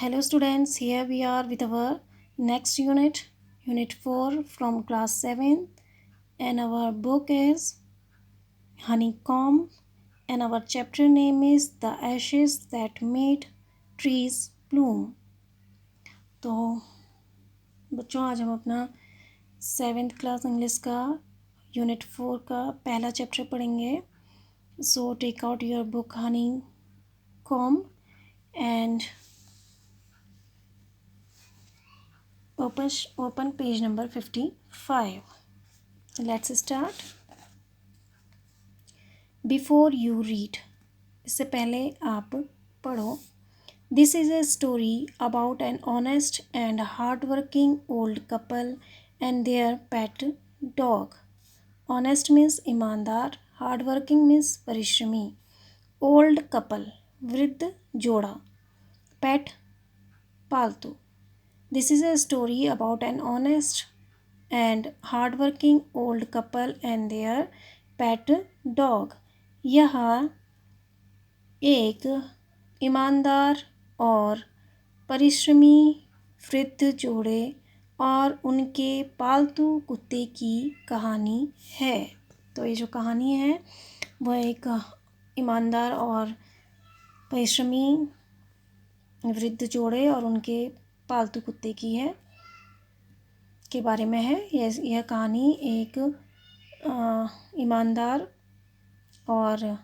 Hello students, here we are with our next unit, Unit 4 from class 7, and our book is Honeycomb, and our chapter name is The Ashes That Made Trees Bloom. तो बच्चों आज हम अपना 7th class English का unit 4 का पहला chapter पढ़ेंगे. So take out your book Honeycomb and open page number 55. Let's start. Before you read, इससे पहले आप पढ़ो. This is a story about an honest and hardworking old couple and their pet dog. Honest means ईमानदार, hardworking means परिश्रमी, old couple वृद्ध जोड़ा, pet पालतू. This is a story about an honest and hardworking old couple and their pet dog. यह एक ईमानदार और परिश्रमी वृद्ध जोड़े और उनके पालतू कुत्ते की कहानी है. तो ये जो कहानी है वह एक ईमानदार और परिश्रमी वृद्ध जोड़े और उनके पालतू कुत्ते की है के बारे में है. यह कहानी एक ईमानदार और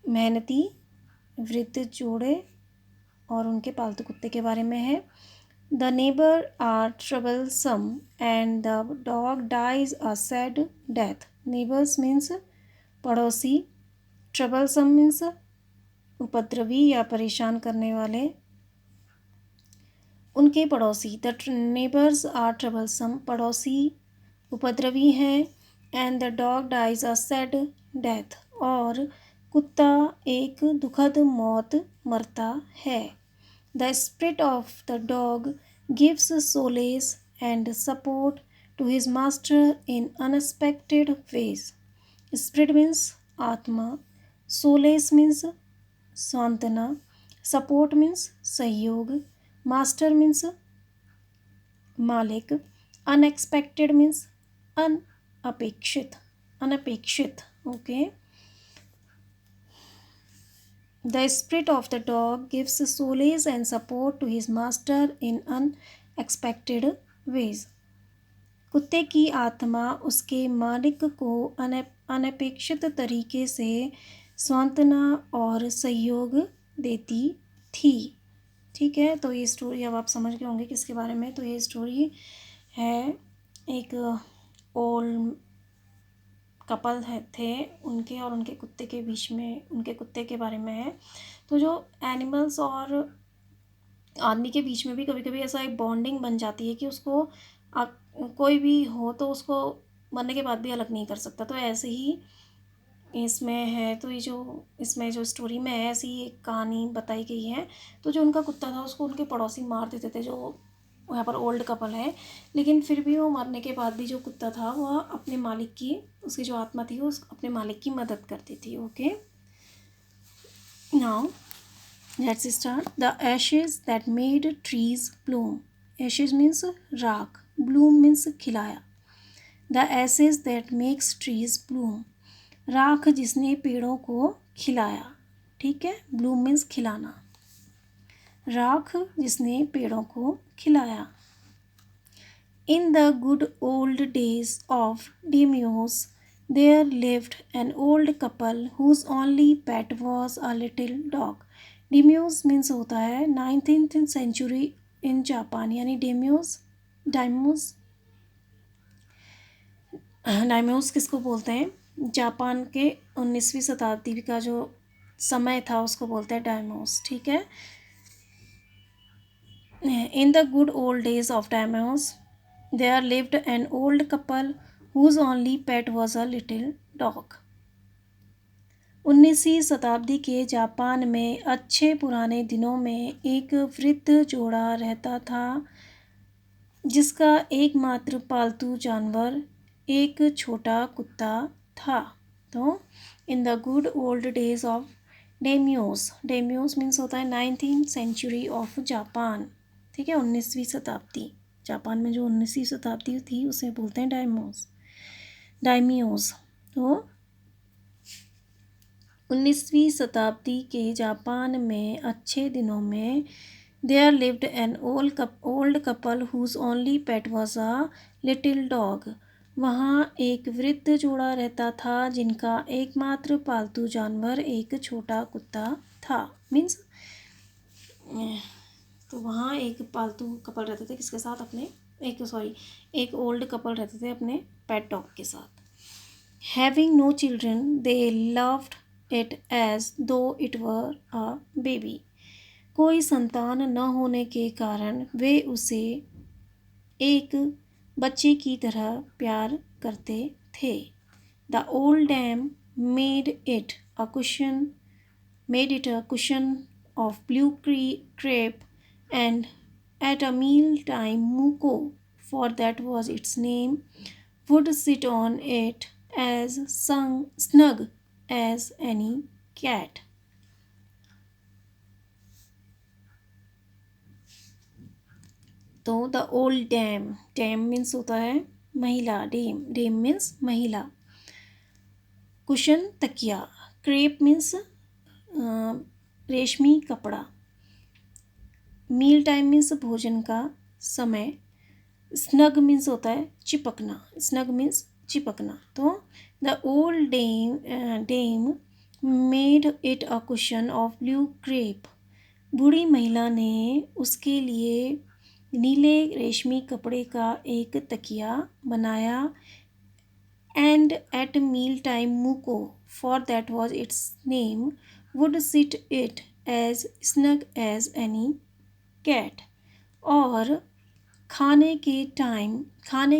मेहनती वृद्ध जोड़े और उनके पालतू कुत्ते के बारे में है. The neighbour are troublesome and the dog dies a sad death. Neighbours means पड़ोसी, ट्रबलसम मीन्स उपद्रवी या परेशान करने वाले, उनके पड़ोसी. द नेबर्स आर ट्रबलसम, पड़ोसी उपद्रवी हैं. And the dog dies a sad death, और कुत्ता एक दुखद मौत मरता है. The spirit of the dog gives solace and support to his master in unexpected ways. Spirit means आत्मा, सोलेस मीन्स सांत्वना, सपोर्ट मीन्स सहयोग, मास्टर मीन्स मालिक, अनएक्सपेक्टेड मीन्स अनपेक्षित. Okay. The spirit of the dog gives solace and support to his master in unexpected ways. कुत्ते की आत्मा उसके मालिक को अनपेक्षित तरीके से सांत्वना और सहयोग देती थी. ठीक है. तो ये स्टोरी अब आप समझ गए होंगे किसके बारे में. तो ये स्टोरी है एक ओल्ड कपल थे, उनके और उनके कुत्ते के बीच में, उनके कुत्ते के बारे में है. तो जो एनिमल्स और आदमी के बीच में भी कभी कभी ऐसा एक बॉन्डिंग बन जाती है कि उसको आप कोई भी हो तो उसको मरने के बाद भी अलग नहीं कर सकता. तो ऐसे ही इसमें है. तो ये जो इसमें जो स्टोरी में है ऐसी एक कहानी बताई गई है. तो जो उनका कुत्ता था उसको उनके पड़ोसी मार देते थे, जो यहाँ पर ओल्ड कपल है. लेकिन फिर भी वो मरने के बाद भी जो कुत्ता था वह अपने मालिक की, उसकी जो आत्मा थी वो अपने मालिक की मदद करती थी. Okay. Now let's start. The Ashes that made trees Bloom. Ashes means राख, ब्लूम मीन्स खिलाया. The Ashes that makes trees Bloom, राख जिसने पेड़ों को खिलाया. ठीक है. ब्लूम मीन्स खिलाना, राख जिसने पेड़ों को खिलाया. In the good old days of Demeos, there lived an old couple whose only pet was a little dog. Demeos means होता है 19th century in जापान, यानी डाइम्योस किसको बोलते हैं. जापान के 19वीं शताब्दी का जो समय था उसको बोलते हैं डाइम्योस. ठीक है. In the good old days of Demeos, there lived an old couple whose only pet was a little dog. 19वीं शताब्दी के जापान में अच्छे पुराने दिनों में एक वृद्ध जोड़ा रहता था जिसका एकमात्र पालतू जानवर एक छोटा कुत्ता था. तो in the good old days of डेम्योस मीन्स होता है 19th सेंचुरी ऑफ जापान, ठीक है, 19वीं शताब्दी। जापान में जो 19वीं शताब्दी थी उसे बोलते हैं डायमियोस। तो 19वीं शताब्दी के जापान में अच्छे दिनों में there lived an old couple whose only pet was a little dog. वहाँ एक वृद्ध जोड़ा रहता था जिनका एकमात्र पालतू जानवर एक छोटा कुत्ता था। मीन्स तो वहाँ एक पालतू कपल रहते थे किसके साथ, अपने एक ओल्ड कपल रहते थे अपने पेट डॉग के साथ। Having no children they loved it as though it were a baby. कोई संतान न होने के कारण वे उसे एक बच्चे की तरह प्यार करते थे। The old dam made it a cushion of blue crepe, and at a meal time Muko, for that was its name, would sit on it as snug as any cat. तो द ओल्ड डैम मीन्स होता है महिला, dam means महिला, cushion तकिया, crepe means रेशमी कपड़ा, meal time means भोजन का समय, स्नग मीन्स होता है चिपकना, स्नग मीन्स चिपकना। तो the old dame made it a cushion of blue crepe. बूढ़ी महिला ने उसके लिए नीले रेशमी कपड़े का एक तकिया बनाया। And at meal time Muko, for that was its name, would sit it as snug as any cat. और खाने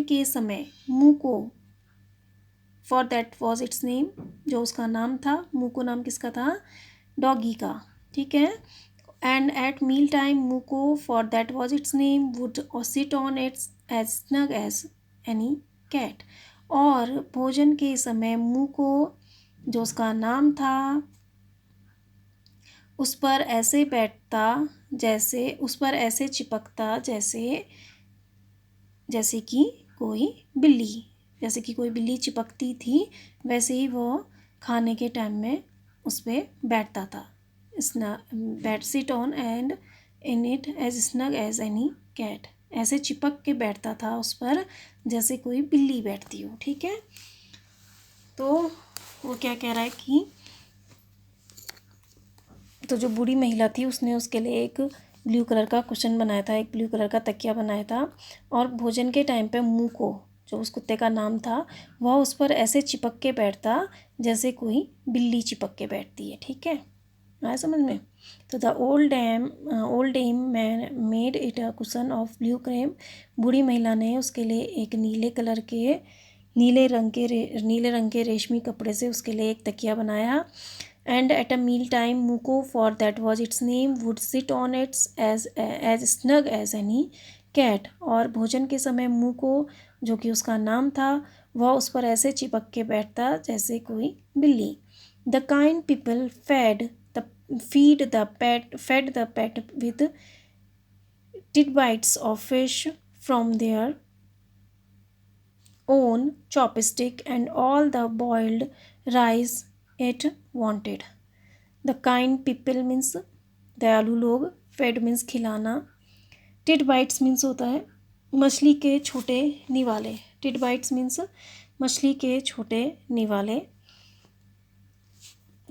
के समय Muko, for that was its name, जो उसका नाम था, मुको नाम किसका था, डॉगी का, ठीक है। And at meal time Muko, for that was its name, would sit on its as snug as any cat. और भोजन के समय मुको, जो उसका नाम था, उस पर ऐसे बैठता जैसे, उस पर ऐसे चिपकता जैसे कि कोई बिल्ली चिपकती थी, वैसे ही वो खाने के टाइम में उस पर बैठता था। Sit on and in it as snug as any cat, ऐसे चिपक के बैठता था उस पर जैसे कोई बिल्ली बैठती हो, ठीक है। तो वो क्या कह रहा है कि तो जो बूढ़ी महिला थी उसने उसके लिए एक ब्लू कलर का कुशन बनाया था, एक ब्लू कलर का तकिया बनाया था, और भोजन के टाइम पे मुँह को, जो उस कुत्ते का नाम था, वह उस पर ऐसे चिपक के बैठता जैसे कोई बिल्ली चिपक के बैठती है, ठीक है, आया समझ में। तो the old dame made it a cushion of blue crepe. बूढ़ी महिला ने उसके लिए एक नीले रंग के रेशमी कपड़े से उसके लिए एक तकिया बनाया। And at a meal time Muko, for that was its name, would sit on its as snug as any cat. और भोजन के समय मुको, जो कि उसका नाम था, वह उस पर ऐसे चिपक के बैठता जैसे कोई बिल्ली। The kind people fed the pet with tidbits of fish from their own chopstick and all the boiled rice it wanted. The kind people means दयालु लोग, fed means खिलाना, tidbits means होता है मछली के छोटे निवाले, tidbits means मछली के छोटे निवाले,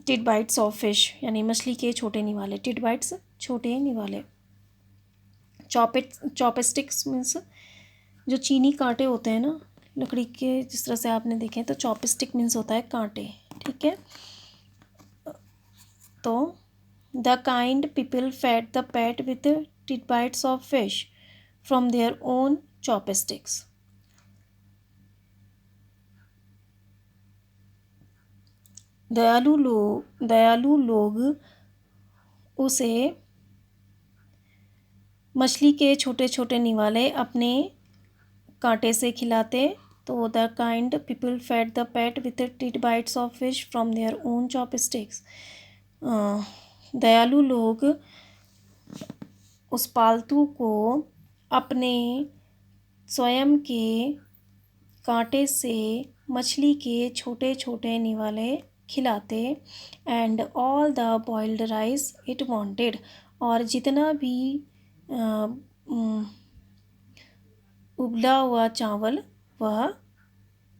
tidbites of fish यानी मछली के छोटे निवाले, tidbites छोटे निवाले। चॉपस्टिक्स मीन्स जो चीनी कांटे होते हैं ना लकड़ी के, जिस तरह से आपने देखे हैं, तो चॉपस्टिक मीन्स होता है कांटे, ठीक है। तो the kind people fed the pet with tidbites of fish from their own chopsticks. दयालु लोग उसे मछली के छोटे छोटे निवाले अपने कांटे से खिलाते। तो the kind people fed the pet with tidbites of fish from their own chopsticks. दयालु लोग उस पालतू को अपने स्वयं के कांटे से मछली के छोटे छोटे निवाले खिलाते and all the boiled rice it wanted, और जितना भी उबला हुआ चावल वह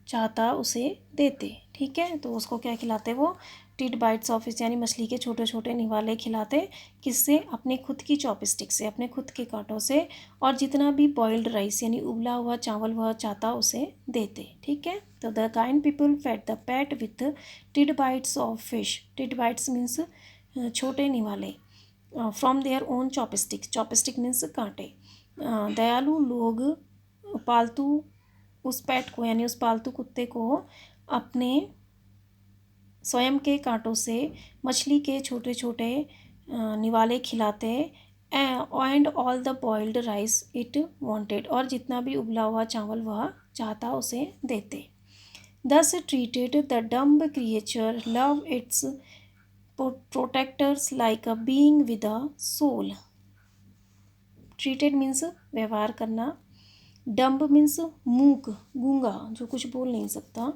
चाहता उसे देते। ठीक है, तो उसको क्या खिलाते वो, टिड बाइट्स ऑफ फिश यानी मछली के छोटे छोटे निवाले खिलाते, किससे, अपने खुद की चॉपस्टिक से, अपने खुद के कांटों से, और जितना भी बॉइल्ड राइस यानी उबला हुआ चावल वह चाहता उसे देते। ठीक है, तो the kind people fed the pet with tidbits of fish. Tidbits means छोटे निवाले, from their own chopstick, chopstick means कांटे। दयालु लोग पालतू उस पेट को यानी उस पालतू कुत्ते को अपने स्वयं के कांटों से मछली के छोटे छोटे निवाले खिलाते and all the boiled rice it wanted, और जितना भी उबला हुआ चावल वह चाहता उसे देते। Thus treated the dumb creature love its protectors like a being with a soul. Treated means व्यवहार करना, डम्ब मीन्स मूक, गूंगा, जो कुछ बोल नहीं सकता,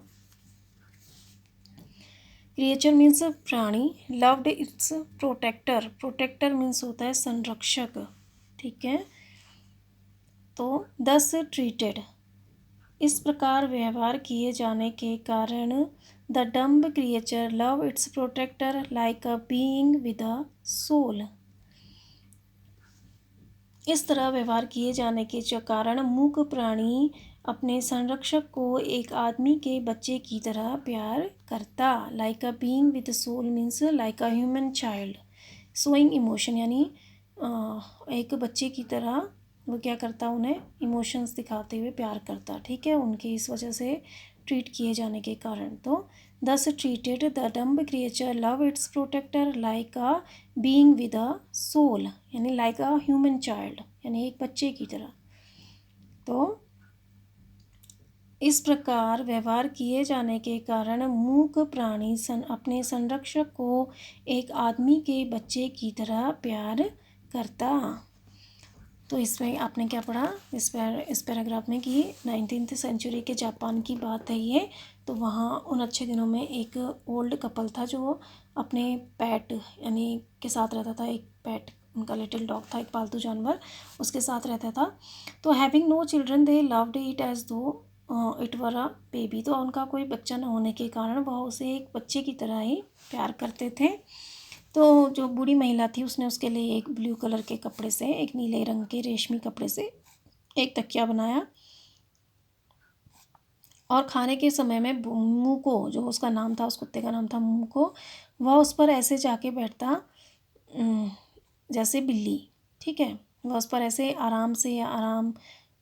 क्रिएचर मीन्स प्राणी, loved its protector, protector means होता है संरक्षक। ठीक है, तो दस ट्रीटेड इस प्रकार व्यवहार किए जाने के कारण the dumb creature love its protector like a being with a soul. इस तरह व्यवहार किए जाने के कारण मूक प्राणी अपने संरक्षक को एक आदमी के बच्चे की तरह प्यार करता। Like a being with soul means like a human child showing emotion, यानी एक बच्चे की तरह वो क्या करता, उन्हें इमोशंस दिखाते हुए प्यार करता। ठीक है, उनकी इस वजह से ट्रीट किए जाने के कारण। तो thus treated the dumb creature love its protector like a being with a soul, यानी लाइक अ ह्यूमन चाइल्ड, यानी एक बच्चे की तरह। तो इस प्रकार व्यवहार किए जाने के कारण मूक प्राणी अपने संरक्षक को एक आदमी के बच्चे की तरह प्यार करता। तो इसमें आपने क्या पढ़ा इस पैराग्राफ में कि 19th सेंचुरी के जापान की बात है ये। तो वहाँ उन अच्छे दिनों में एक ओल्ड कपल था जो अपने पेट यानी के साथ रहता था। एक पेट, उनका लिटिल डॉग था, एक पालतू जानवर उसके साथ रहता था। तो having no children they loved it as though it were a baby. तो उनका कोई बच्चा न होने के कारण वह उसे एक बच्चे की तरह ही प्यार करते थे। तो जो बूढ़ी महिला थी उसने उसके लिए एक ब्लू कलर के कपड़े से, एक नीले रंग के रेशमी कपड़े से एक तकिया बनाया, और खाने के समय में मूको, जो उसका नाम था, उस कुत्ते का नाम था मूको, वह उस पर ऐसे जाके बैठता जैसे बिल्ली। ठीक है, वह उस पर ऐसे आराम से या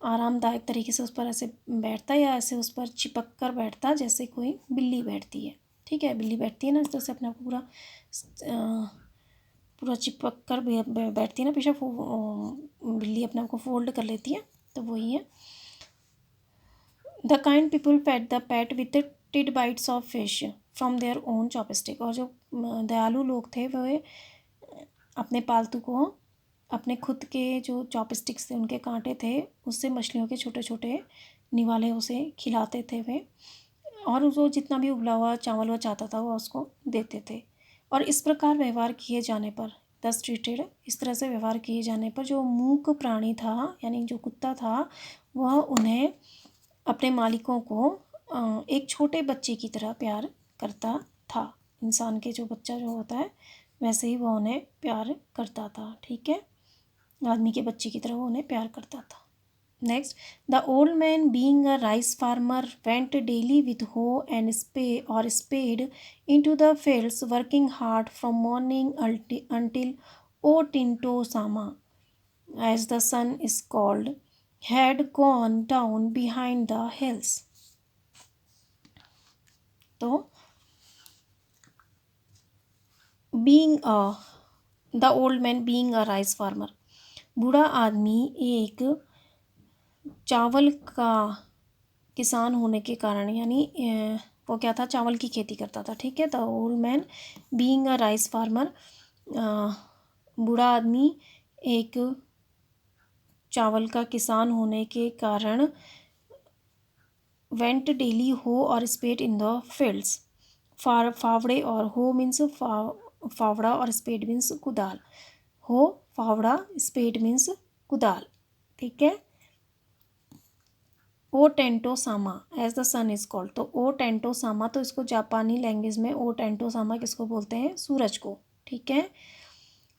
आरामदायक तरीके से उस पर ऐसे बैठता या ऐसे उस पर चिपक कर बैठता जैसे कोई बिल्ली बैठती है। ठीक है, बिल्ली बैठती है ना, इस तरह से अपने आप को पूरा चिपक कर बैठती है ना, पीछे बिल्ली अपने आप को फोल्ड कर लेती है, तो वही है। The kind people fed the pet with tidbits of fish from their own chopstick. और जो दयालु लोग थे वह अपने पालतू को अपने खुद के जो चॉपस्टिक्स थे, उनके कांटे थे, उससे मछलियों के छोटे छोटे निवाले उसे खिलाते थे वे, और वो जितना भी उबला हुआ चावल वो चाहता था वह उसको देते थे। और इस प्रकार व्यवहार किए जाने पर, दस ट्रीटेड इस तरह से व्यवहार किए जाने पर जो मूक प्राणी था यानी जो कुत्ता था वह उन्हें अपने मालिकों को एक छोटे बच्चे की तरह प्यार करता था। इंसान के जो बच्चा जो होता है वैसे ही वह उन्हें प्यार करता था। ठीक है, आदमी के बच्चे की तरह वो उन्हें प्यार करता था। Next, the old man being a rice farmer went daily with hoe and spade into the fields working hard from morning until O Tinto Sama, as the sun is called, had gone down behind the hills. तो being the old man being a rice farmer, बूढ़ा आदमी एक चावल का किसान होने के कारण, यानी वो क्या था, चावल की खेती करता था, ठीक है। The old man being a rice farmer, बूढ़ा आदमी एक चावल का किसान होने के कारण वेंट डेली हो और स्पेड इन द फील्ड्स, फावड़े और हो मीन्स फावड़ा और स्पेड मीन्स कुदाल, हो फावड़ा स्पेड मीन्स कुदाल, ठीक है। O Tento Sama as the sun is called, तो ओ टेंटो सामा, तो इसको जापानी लैंग्वेज में ओ टेंटो सामा किसको बोलते हैं, सूरज को, ठीक है।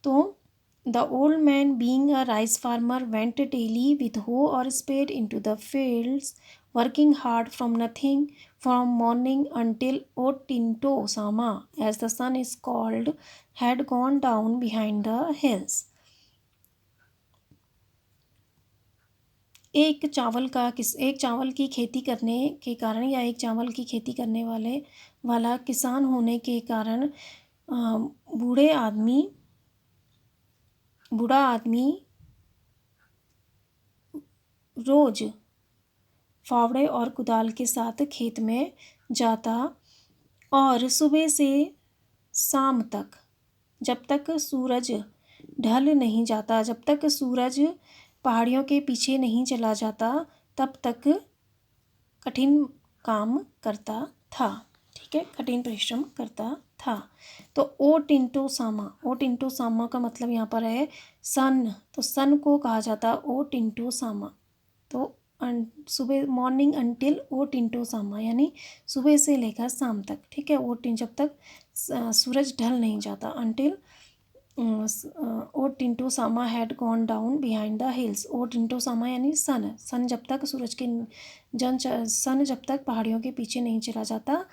तो the old man being a rice farmer went daily with hoe और spade into the fields working hard from nothing from morning until O Tinto Sama as the sun is called had gone down behind the hills. एक चावल की खेती करने के कारण या एक चावल की खेती करने वाला किसान होने के कारण बूढ़ा आदमी रोज फावड़े और कुदाल के साथ खेत में जाता और सुबह से शाम तक, जब तक सूरज ढल नहीं जाता, जब तक सूरज पहाड़ियों के पीछे नहीं चला जाता, तब तक कठिन काम करता था, ठीक है, कठिन परिश्रम करता था। तो ओ टिंटो सामा का मतलब यहाँ पर है सन, तो सन को कहा जाता ओ टिंटो सामा। तो सुबह morning until O Tinto Sama यानी सुबह से लेकर शाम तक, ठीक है, जब तक सूरज ढल नहीं जाता, until O Tinto Sama had gone down behind the hills. O Tinto Sama यानी सन जब तक सन जब तक पहाड़ियों के पीछे नहीं चला जाता,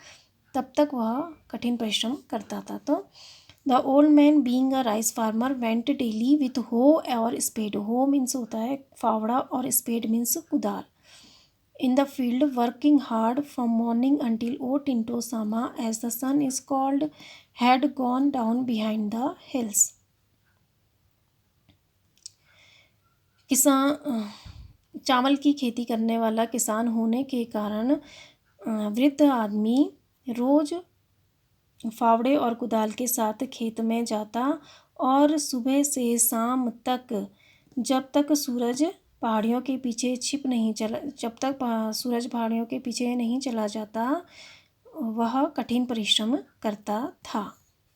तब तक वह कठिन परिश्रम करता था। तो the old man being a rice farmer went daily with hoe और स्पेड, हो मीन्स होता है फावड़ा और स्पेड मीन्स कुदाल, in the field working hard from morning until O Tinto Sama as the sun is called had gone down behind the hills। किसान चावल की खेती करने वाला किसान होने के कारण वृद्ध आदमी रोज फावड़े और कुदाल के साथ खेत में जाता और सुबह से शाम तक, जब तक सूरज पहाड़ियों के पीछे सूरज पहाड़ियों के पीछे नहीं चला जाता, वह कठिन परिश्रम करता था,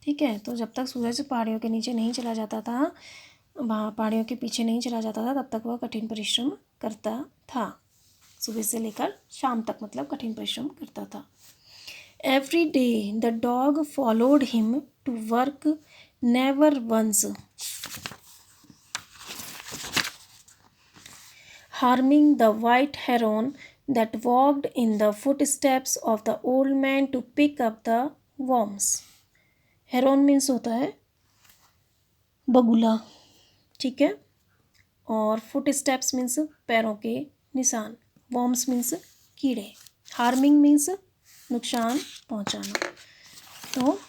ठीक है। तो जब तक सूरज पहाड़ियों के नीचे नहीं चला जाता था, पहाड़ियों के पीछे नहीं चला जाता था, तब तक वह कठिन परिश्रम करता था, सुबह से लेकर शाम तक, मतलब कठिन परिश्रम करता था। Every day the dog followed him to work, never once harming the white heron that walked in the footsteps of the old man to pick up the worms। Heron means होता है बगुला, ठीक है, और फुट स्टेप्स मीन्स पैरों के निशान, worms means कीड़े, हार्मिंग मीन्स नुकसान पहुंचाना। तो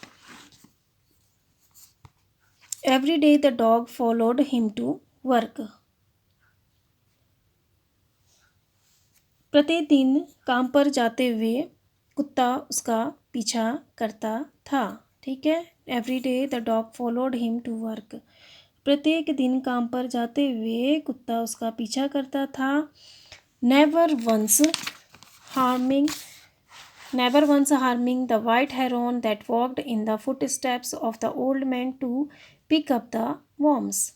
every day the dog followed him to work, प्रतिदिन काम पर जाते हुए कुत्ता उसका पीछा करता था, ठीक है। Every day the dog followed him to work, प्रत्येक दिन काम पर जाते हुए कुत्ता उसका पीछा करता था। Never once harming the white heron that walked in the foot steps of the old man to pick up the worms.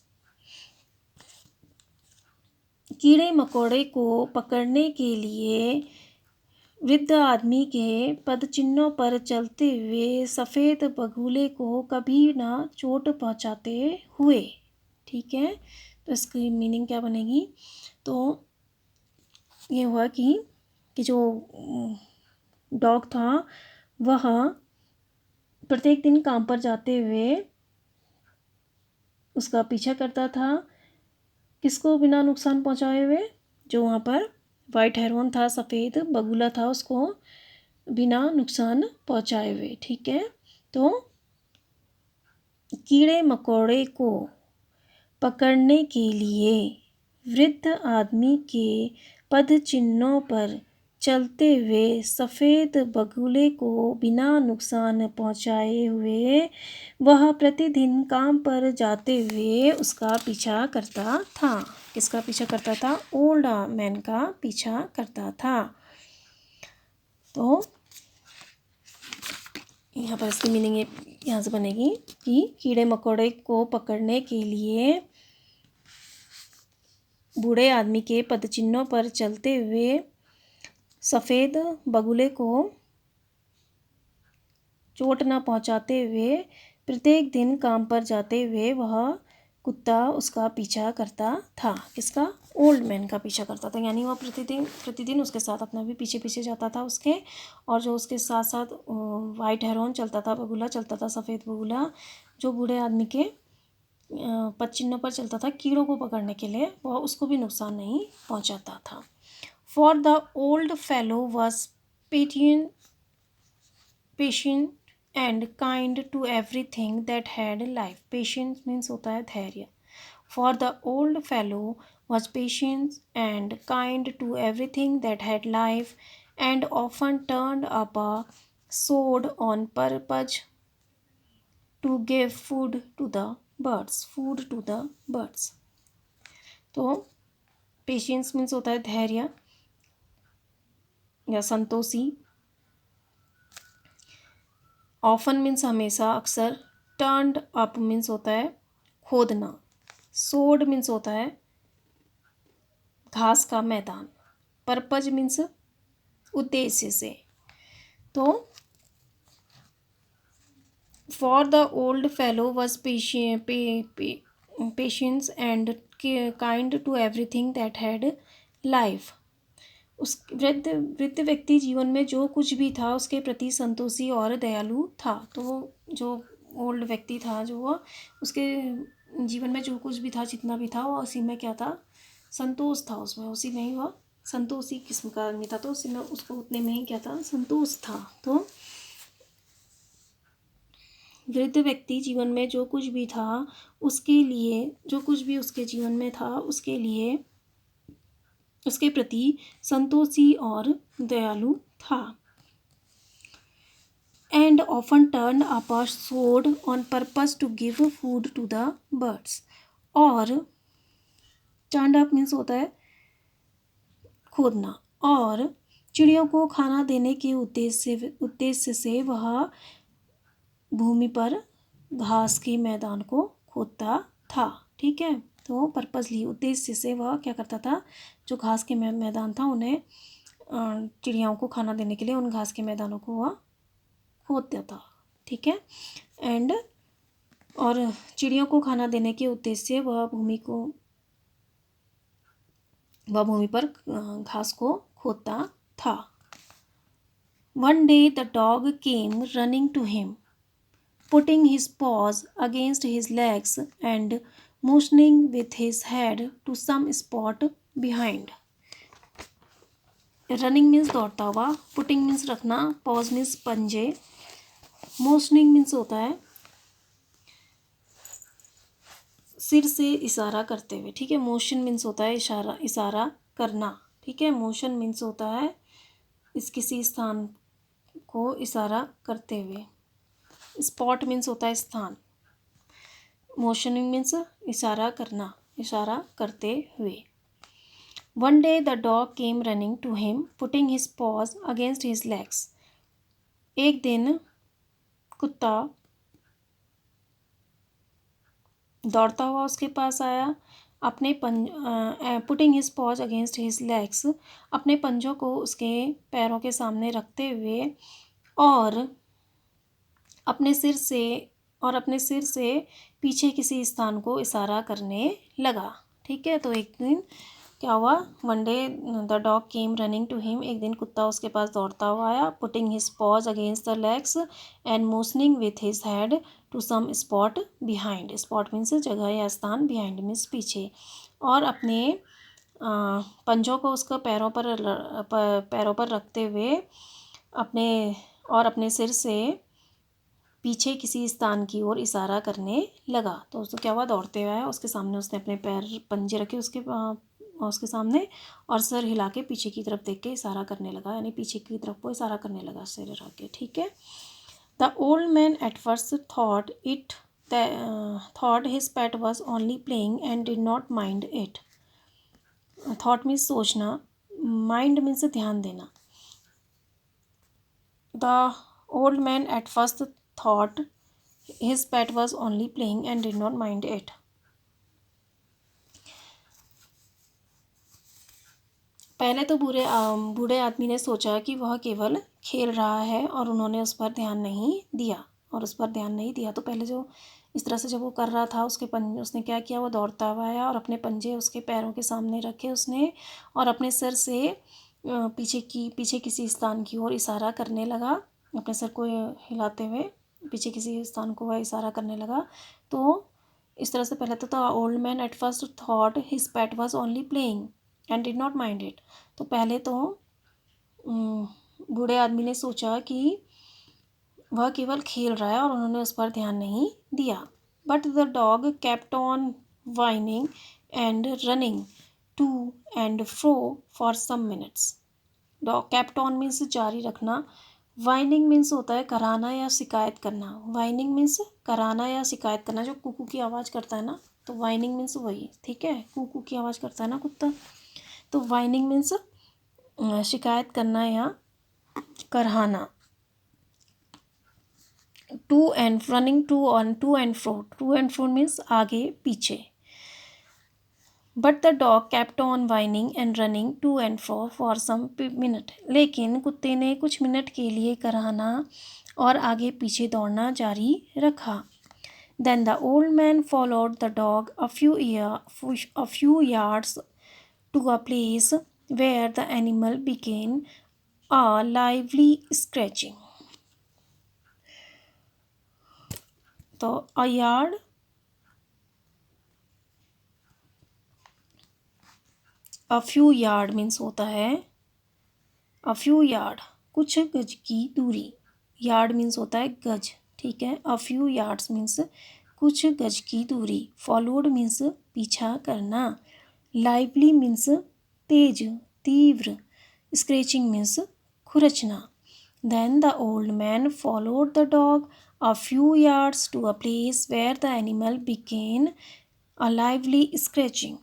कीड़े मकोड़े को पकड़ने के लिए वृद्ध आदमी के पदचिन्हों पर चलते हुए सफ़ेद बगुले को कभी ना चोट पहुंचाते हुए, ठीक है। तो इसकी मीनिंग क्या बनेगी, तो ये हुआ कि जो डॉग था वह प्रत्येक दिन काम पर जाते हुए उसका पीछा करता था, किसको बिना नुकसान पहुंचाए हुए, जो वहाँ पर वाइट हेरोन था, सफ़ेद बगुला था, उसको बिना नुकसान पहुंचाए हुए, ठीक है। तो कीड़े मकोड़े को पकड़ने के लिए वृद्ध आदमी के पद चिन्हों पर चलते हुए सफ़ेद बगुले को बिना नुकसान पहुंचाए हुए वह प्रतिदिन काम पर जाते हुए उसका पीछा करता था। किसका पीछा करता था? ओल्ड मैन का पीछा करता था। तो यहाँ पर इसकी मीनिंग यहाँ से बनेगी कि कीड़े मकोड़े को पकड़ने के लिए बूढ़े आदमी के पदचिन्हों पर चलते हुए सफ़ेद बगुले को चोट न पहुंचाते हुए प्रत्येक दिन काम पर जाते हुए वह कुत्ता उसका पीछा करता था। किसका? ओल्ड मैन का पीछा करता था। यानी वह प्रतिदिन उसके साथ अपना भी पीछे पीछे जाता था उसके, और जो उसके साथ साथ वाइट हेरोन चलता था, बगुला चलता था, सफ़ेद बगुला, जो बूढ़े आदमी के पदचिन्हों पर चलता था कीड़ों को पकड़ने के लिए, वह उसको भी नुकसान नहीं पहुंचाता था। For the old fellow was patient and kind to everything that had life. Patience means होता है धैर्य. For the old fellow was patient and kind to everything that had life, and often turned up a sword on purpose to give food to the birds. तो patience means होता है धैर्य या Santoshi. Often means हमेशा, अक्सर. Turned up means होता है खोदना. सोड मीन्स होता है घास का मैदान. पर्पज मीन्स उद्देश्य से. तो for the old fellow was patience and kind to everything that had life. उस वृद्ध व्यक्ति जीवन में जो कुछ भी था उसके प्रति संतोषी और दयालु था. तो जो ओल्ड व्यक्ति था, जो वह उसके जीवन में जो कुछ भी था, जितना भी था, वह उसी में क्या था? संतोष था उसमें. उसी में ही वह संतोषी किस्म का आदमी था. तो उसी में उसको उतने में ही क्या था? संतोष था. तो वृद्ध व्यक्ति जीवन में जो कुछ भी था उसके लिए, जो कुछ भी उसके जीवन में था उसके लिए, उसके प्रति संतोषी और दयालु था. And often turn up a sward on purpose to give food to the birds. और टर्न अप मीन्स होता है खोदना. और चिड़ियों को खाना देने के उद्देश्य से वह भूमि पर घास के मैदान को खोदता था. ठीक है. तो पर्पसली, उद्देश्य से वह क्या करता था? जो घास के मैदान था उन्हें चिड़ियाओं को खाना देने के लिए उन घास के मैदानों को वह खोदता था. ठीक है. एंड और चिड़ियों को खाना देने के उद्देश्य से वह भूमि पर घास को खोदता था. One day the dog came running to him, putting his paws against his legs and motioning with his head to some spot behind. Running means दौड़ता हुआ. Putting means रखना. Paws means पंजे. Motioning means होता है सिर से इशारा करते हुए. ठीक है. Motion means होता है इशारा करना. ठीक है. Motion means होता है किसी स्थान को इशारा करते हुए. स्पॉट मीन्स होता है स्थान. मोशनिंग मीन्स इशारा करना, इशारा करते हुए. One day the dog came running to him, putting his paws against his legs. एक दिन कुत्ता दौड़ता हुआ उसके पास आया, अपने putting his paws against his legs, अपने पंजों को उसके पैरों के सामने रखते हुए, और अपने सिर से पीछे किसी स्थान को इशारा करने लगा. ठीक है. तो एक दिन क्या हुआ? One day the dog came running to him. एक दिन कुत्ता उसके पास दौड़ता हुआ आया, putting his paws against the legs and motioning with his head to some spot behind. Spot means जगह या स्थान, बिहाइंड मीन्स पीछे, और अपने पंजों को उसको पैरों पर रखते हुए अपने सिर से पीछे किसी स्थान की ओर इशारा करने लगा. तो उसको क्या हुआ? दौड़ते हुए आया, उसके सामने उसने अपने पंजे रखे, और उसके सामने, और सर हिला के पीछे की तरफ देख के इशारा करने लगा, यानी पीछे की तरफ वो इशारा करने लगा सिर हिला के, ठीक है। The old man at first thought his pet was only playing and did not mind it. Thought means सोचना, माइंड मीन्स ध्यान देना। The old man at first thought his pet was only playing and did not mind it. पहले तो बूढ़े आदमी ने सोचा कि वह केवल खेल रहा है और उन्होंने उस पर ध्यान नहीं दिया, तो पहले जो इस तरह से जब वो कर रहा था, उसने क्या किया, वो दौड़ता हुआ आया और अपने पंजे उसके पैरों के सामने रखे उसने, और अपने सिर से पीछे किसी स्थान की ओर इशारा करने लगा, अपने सिर को हिलाते हुए पीछे किसी स्थान को वह इशारा करने लगा। तो इस तरह से पहले तो the old man at first thought his pet was only playing and did not mind it. तो पहले तो बूढ़े आदमी ने सोचा कि वह केवल खेल रहा है और उन्होंने उस पर ध्यान नहीं दिया। But the dog kept on whining and running to and fro for some minutes. Dog kept on means जारी रखना, वाइनिंग मीन्स होता है कराना या शिकायत करना। वाइनिंग मीन्स कराना या शिकायत करना, जो कुकू की आवाज़ करता है ना, तो वाइनिंग मीन्स वही, ठीक है, कुकू की आवाज़ करता है ना कुत्ता, तो वाइनिंग मीन्स शिकायत करना या कराना। To and running to and fro means आगे पीछे। But the dog kept on whining and running to and fro for some minute. लेकिन कुत्ते ने कुछ मिनट के लिए कराना और आगे पीछे दौड़ना जारी रखा। Then the old man followed the dog a few yards to a place where the animal began a lively scratching. तो a yard a few yard means होता है a few yard कुछ गज की दूरी, yard मीन्स होता है गज, ठीक है। a few yards मीन्स कुछ गज की दूरी, followed मीन्स पीछा करना, lively मीन्स तेज तीव्र, scratching मीन्स खुरचना। Then the old man followed the dog a few yards to a place where the animal began a lively scratching.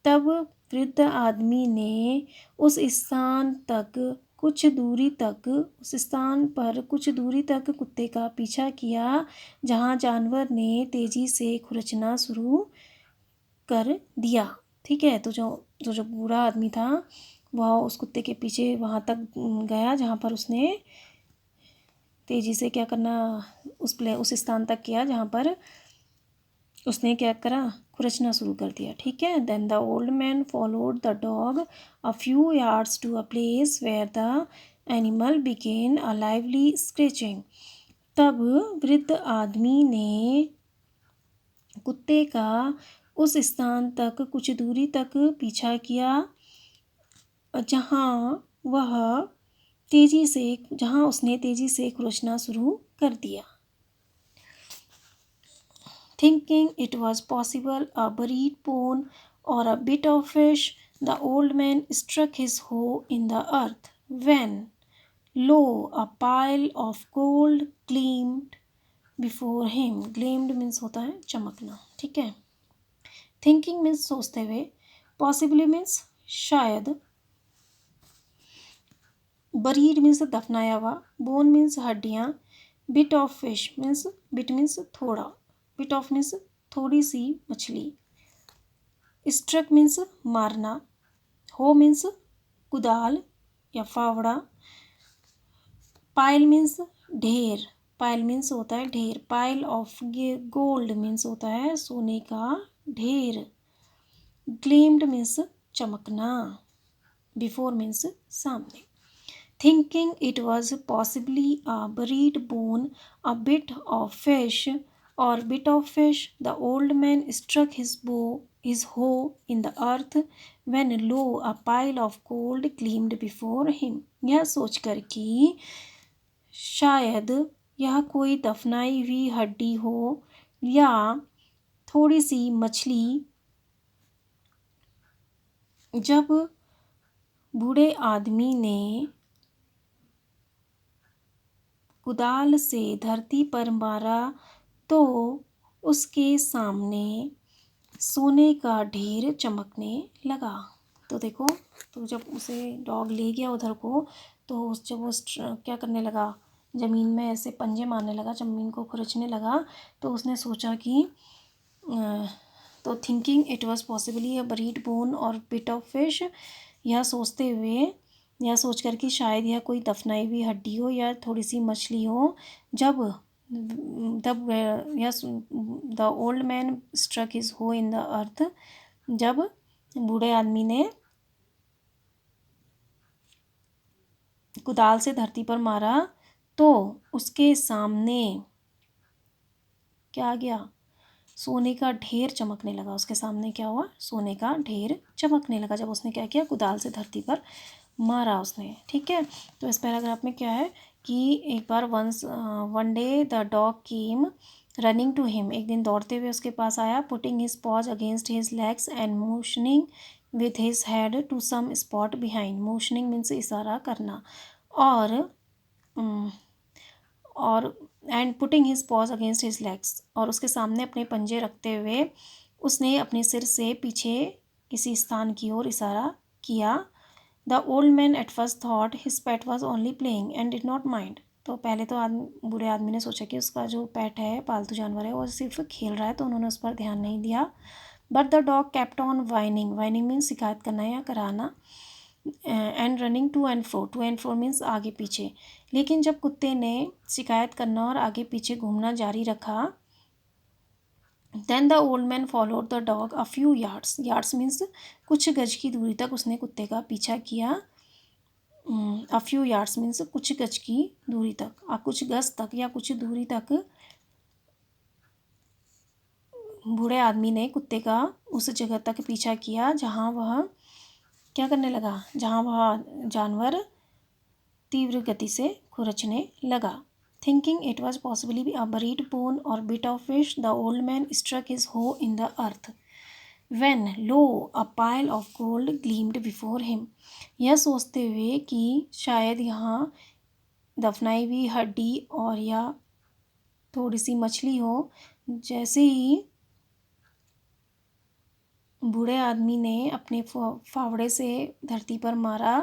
तब वृद्ध आदमी ने उस स्थान पर कुछ दूरी तक कुत्ते का पीछा किया जहाँ जानवर ने तेजी से खुरचना शुरू कर दिया, ठीक है। तो जो बूढ़ा आदमी था वह उस कुत्ते के पीछे वहाँ तक गया जहाँ पर उसने तेजी से क्या करना, उस स्थान तक किया जहाँ पर उसने क्या करा, खुरचना शुरू कर दिया, ठीक है। Then the old man followed the dog a few yards to a place where the animal began a lively scratching. तब वृद्ध आदमी ने कुत्ते का उस स्थान तक कुछ दूरी तक पीछा किया जहाँ उसने तेजी से खुरचना शुरू कर दिया। Thinking it was possible a buried bone or a bit of fish, the old man struck his hoe in the earth when, lo, a pile of gold gleamed before him. Gleamed means होता है चमकना, ठीक है। Thinking means सोचते हुए, possibly means शायद, buried means दफनाया हुआ, bone means हड्डियाँ, bit of fish means bit means थोड़ा, bit of means थोड़ी सी मछली, struck means मारना, hoe means कुदाल या फावड़ा, pile means ढेर, pile means होता है ढेर, pile of gold means होता है सोने का ढेर, gleamed means चमकना, before means सामने। Thinking it was possibly a buried bone, a bit of fish, the old man struck his hoe in the earth when lo, a pile of gold gleamed before him. यह सोचकर कि शायद यह कोई दफनाई हुई हड्डी हो या थोड़ी सी मछली जब बूढ़े आदमी ने कुदाल से धरती पर मारा तो उसके सामने सोने का ढेर चमकने लगा। तो देखो, तो जब उसे डॉग ले गया उधर को, तो जब वो क्या करने लगा, ज़मीन में ऐसे पंजे मारने लगा, ज़मीन को खुरचने लगा, तो उसने सोचा कि तो thinking it was possibly a buried bone or bit of fish, यह सोचते हुए, यह सोच कर कि शायद यह कोई दफनाई हुई हड्डी हो या थोड़ी सी मछली हो, जब तब yes the old man struck his hoe in the अर्थ, जब बूढ़े आदमी ने कुदाल से धरती पर मारा तो उसके सामने क्या आ गया, सोने का ढेर चमकने लगा। उसके सामने क्या हुआ, सोने का ढेर चमकने लगा जब उसने क्या किया, कुदाल से धरती पर मारा उसने। ठीक है, तो इस पैराग्राफ में क्या है कि एक बार one day the dog came running to him, एक दिन दौड़ते हुए उसके पास आया, putting his paws against his legs and motioning with his head to some spot behind. Motioning means इशारा करना, और और and putting his paws against his legs, और उसके सामने अपने पंजे रखते हुए उसने अपने सिर से पीछे किसी स्थान की ओर इशारा किया। The old man at first thought his pet was only playing and did not mind. तो पहले तो बूढ़े आदमी ने सोचा कि उसका जो पेट है, पालतू जानवर है, वो सिर्फ खेल रहा है, तो उन्होंने उस पर ध्यान नहीं दिया। But the dog kept on whining, whining means शिकायत करना या कराना, and running to and fro means आगे पीछे। लेकिन जब कुत्ते ने शिकायत करना और आगे पीछे घूमना जारी रखा, then the old man followed the dog a few yards, yards means कुछ गज की दूरी तक उसने कुत्ते का पीछा किया। अ फ्यू यार्ड्स मीन्स कुछ गज की दूरी तक, कुछ गज तक या कुछ दूरी तक बूढ़े आदमी ने कुत्ते का उस जगह तक पीछा किया जहाँ वह क्या करने लगा, जहाँ वह जानवर तीव्र गति से खुरचने लगा। Thinking it was possibly a buried bone or bit of fish, the old man struck his hoe in the earth when lo a pile of gold gleamed before him। यह सोचते हुए कि शायद यहाँ दफनाई हुई हड्डी और या थोड़ी सी मछली हो, जैसे ही बूढ़े आदमी ने अपने फावड़े से धरती पर मारा,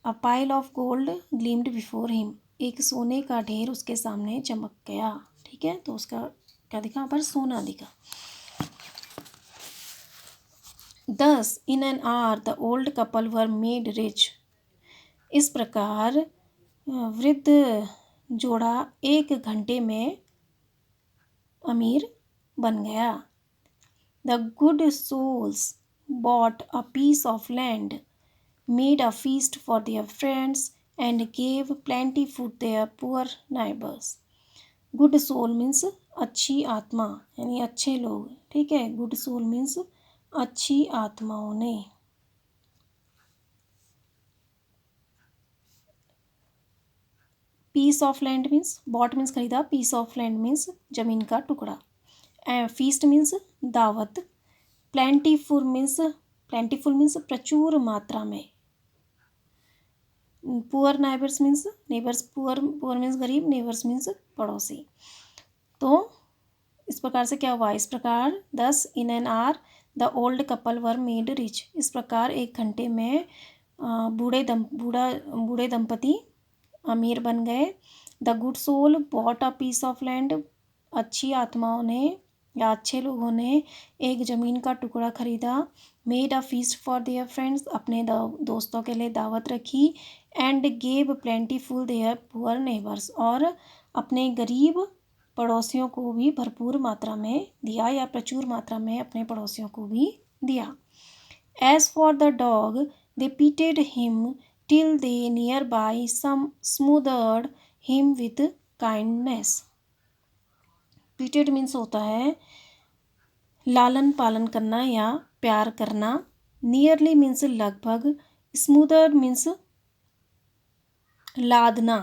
a pile of gold gleamed before him, एक सोने का ढेर उसके सामने चमक गया। ठीक है, तो उसका क्या दिखा, यहाँ पर सोना दिखा। Thus in an hour the old couple were made rich। इस प्रकार वृद्ध जोड़ा एक घंटे में अमीर बन गया। The good souls bought a piece of land, made a feast for their friends and gave plenty food their poor neighbors। Good soul means अच्छी आत्मा, यानी अच्छे लोग। ठीक है, गुड सोल मीन्स अच्छी आत्माओं ने। Piece of land means, bought means खरीदा, पीस ऑफ लैंड मीन्स जमीन का टुकड़ा, फीस्ट मीन्स दावत, प्लेंटीफुल मीन्स प्रचुर मात्रा में, poor neighbours means neighbours, poor means गरीब, नेबर्स मीन्स पड़ोसी। तो इस प्रकार से क्या हुआ, इस प्रकार 10 in an hour the old couple were made rich. इस प्रकार एक घंटे में बूढ़े दंपति अमीर बन गए। The good soul bought a piece of land, अच्छी आत्माओं ने या अच्छे लोगों ने एक ज़मीन का टुकड़ा खरीदा। Made a feast for their friends, अपने दोस्तों के लिए दावत रखी। And gave plentiful their poor neighbours, और अपने गरीब पड़ोसियों को भी भरपूर मात्रा में दिया या प्रचुर मात्रा में अपने पड़ोसियों को भी दिया। As for the dog they petted him till they nearby smothered him with kindness। Petted means होता है लालन पालन करना या प्यार करना। नियरली मीन्स लगभग। स्मूदर्ड मीन्स लादना।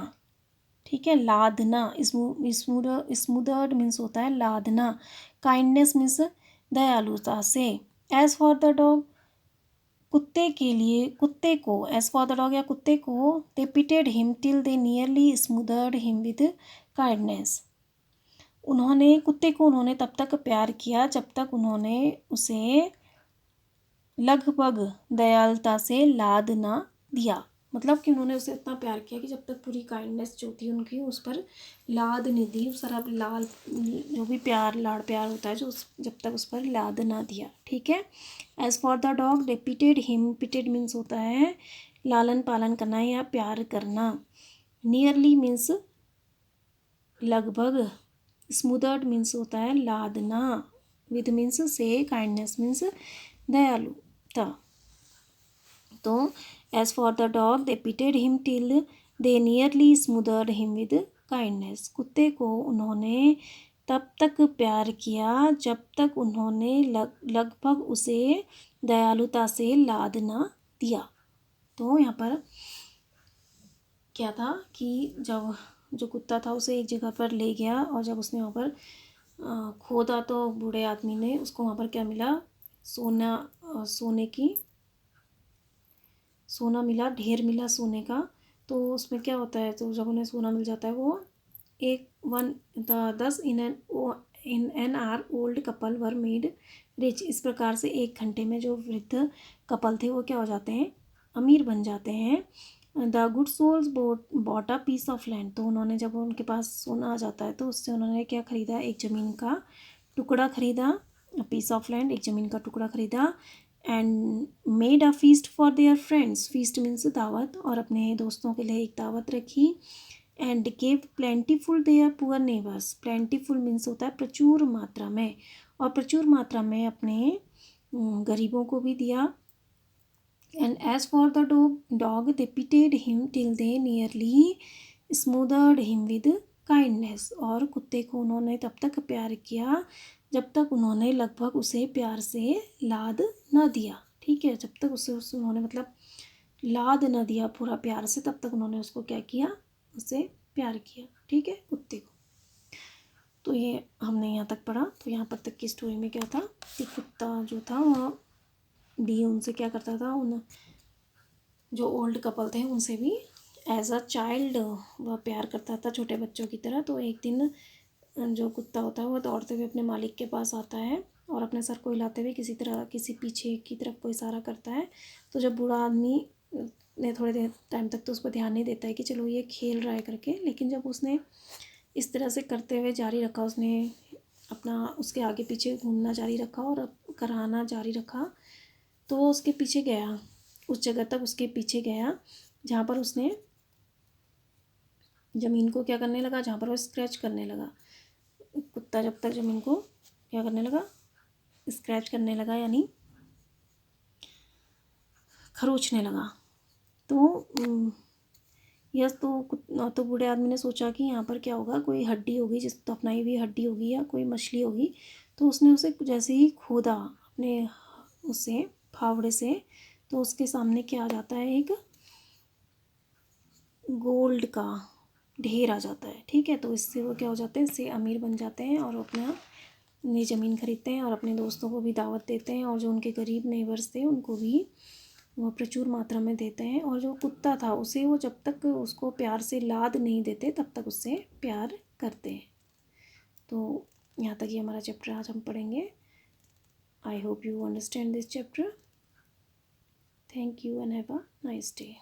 ठीक है, लादना, स्मूदर्ड मीन्स होता है लादना। काइंडनेस मीन्स दयालुता से। एज फॉर द डॉग, कुत्ते के लिए, कुत्ते को, एज फॉर द डॉग या कुत्ते को, they petted him till they nearly smothered him with kindness. उन्होंने कुत्ते को उन्होंने तब तक प्यार किया जब तक उन्होंने उसे लगभग दयालुता से लाद ना दिया। मतलब कि उन्होंने उसे इतना प्यार किया कि जब तक पूरी काइंडनेस जो थी उनकी उस पर लाद नहीं दी, उस सारा लाल जो भी प्यार लाड़ प्यार होता है जो जब तक उस पर लाद ना दिया। ठीक है। As for the dog they petted him, petted means होता है लालन पालन करना या प्यार करना। नियरली मीन्स लगभग। स्मूदर्ड मीन्स होता है लादना। विद मीन्स से, काइंडनेस मीन्स दयालुता। तो as for the dog they petted him till they nearly smothered him with kindness. कुत्ते को उन्होंने तब तक प्यार किया जब तक उन्होंने लगभग उसे दयालुता से लाद ना दिया। तो यहाँ पर क्या था कि जब जो कुत्ता था उसे एक जगह पर ले गया और जब उसने वहाँ पर खोदा तो बूढ़े आदमी ने उसको वहाँ पर क्या मिला, सोना मिला, ढेर मिला सोने का। तो उसमें क्या होता है, तो जब उन्हें सोना मिल जाता है वो thus in an hour old couple were made rich. इस प्रकार से 1 घंटे में जो वृद्ध कपल थे वो क्या हो जाते हैं, अमीर बन जाते हैं। The good souls bought a piece of land. तो उन्होंने जब उनके पास सोना आ जाता है तो उससे उन्होंने क्या खरीदा, एक ज़मीन का टुकड़ा खरीदा। पीस ऑफ लैंड, एक ज़मीन का टुकड़ा खरीदा। And made a feast for their friends, feast means दावत, और अपने दोस्तों के लिए एक दावत रखी। And gave plentiful their poor neighbours. Plentiful means होता है प्रचुर मात्रा में, और प्रचुर मात्रा में अपने गरीबों को भी दिया। And as for the dog they petted him till they nearly smothered him with kindness. और कुत्ते को उन्होंने तब तक प्यार किया जब तक उन्होंने लगभग उसे प्यार से लाद न दिया। ठीक है, जब तक उसे उन्होंने मतलब लाद न दिया पूरा प्यार से, तब तक उन्होंने उसको क्या किया, उसे प्यार किया। ठीक है, कुत्ते को। तो ये हमने यहाँ तक पढ़ा। तो यहाँ पर तक की स्टोरी में क्या था कि कुत्ता जो था वह भी उनसे क्या करता था, उन जो ओल्ड कपल थे उनसे भी एज अ चाइल्ड वह प्यार करता था, छोटे बच्चों की तरह। तो एक दिन जो कुत्ता होता है वह दौड़ते हुए अपने मालिक के पास आता है और अपने सर को हिलाते हुए किसी पीछे की तरफ को इशारा करता है। तो जब बूढ़ा आदमी ने थोड़ी देर टाइम तक तो उस पर ध्यान नहीं देता है कि चलो ये खेल रहा है करके, लेकिन जब उसने इस तरह से करते हुए जारी रखा, उसने अपना उसके आगे पीछे घूमना जारी रखा और कराना जारी रखा, तो वो उसके पीछे गया, उस जगह तक उसके पीछे गया जहाँ पर उसने ज़मीन को क्या करने लगा, जहाँ पर वो स्क्रैच करने लगा। कुत्ता जब तक ज़मीन को क्या करने लगा, स्क्रैच करने लगा, यानी खरोचने लगा। तो यस, तो बूढ़े आदमी ने सोचा कि यहाँ पर क्या होगा, कोई हड्डी होगी, जिस दफनाई हुई हड्डी होगी या कोई मछली होगी। तो उसने उसे जैसे ही खोदा अपने उससे फावड़े से, तो उसके सामने क्या आ जाता है, एक गोल्ड का ढेर आ जाता है। ठीक है, तो इससे वो क्या हो जाते हैं, इससे अमीर बन जाते हैं और अपना नई ज़मीन खरीदते हैं और अपने दोस्तों को भी दावत देते हैं, और जो उनके गरीब नेबर्स थे उनको भी वो प्रचुर मात्रा में देते हैं। और जो कुत्ता था उसे वो जब तक उसको प्यार से लाद नहीं देते तब तक उससे प्यार करते हैं। तो यहाँ तक ही हमारा चैप्टर आज हम पढ़ेंगे। I hope you understand this chapter. Thank you and have a nice day.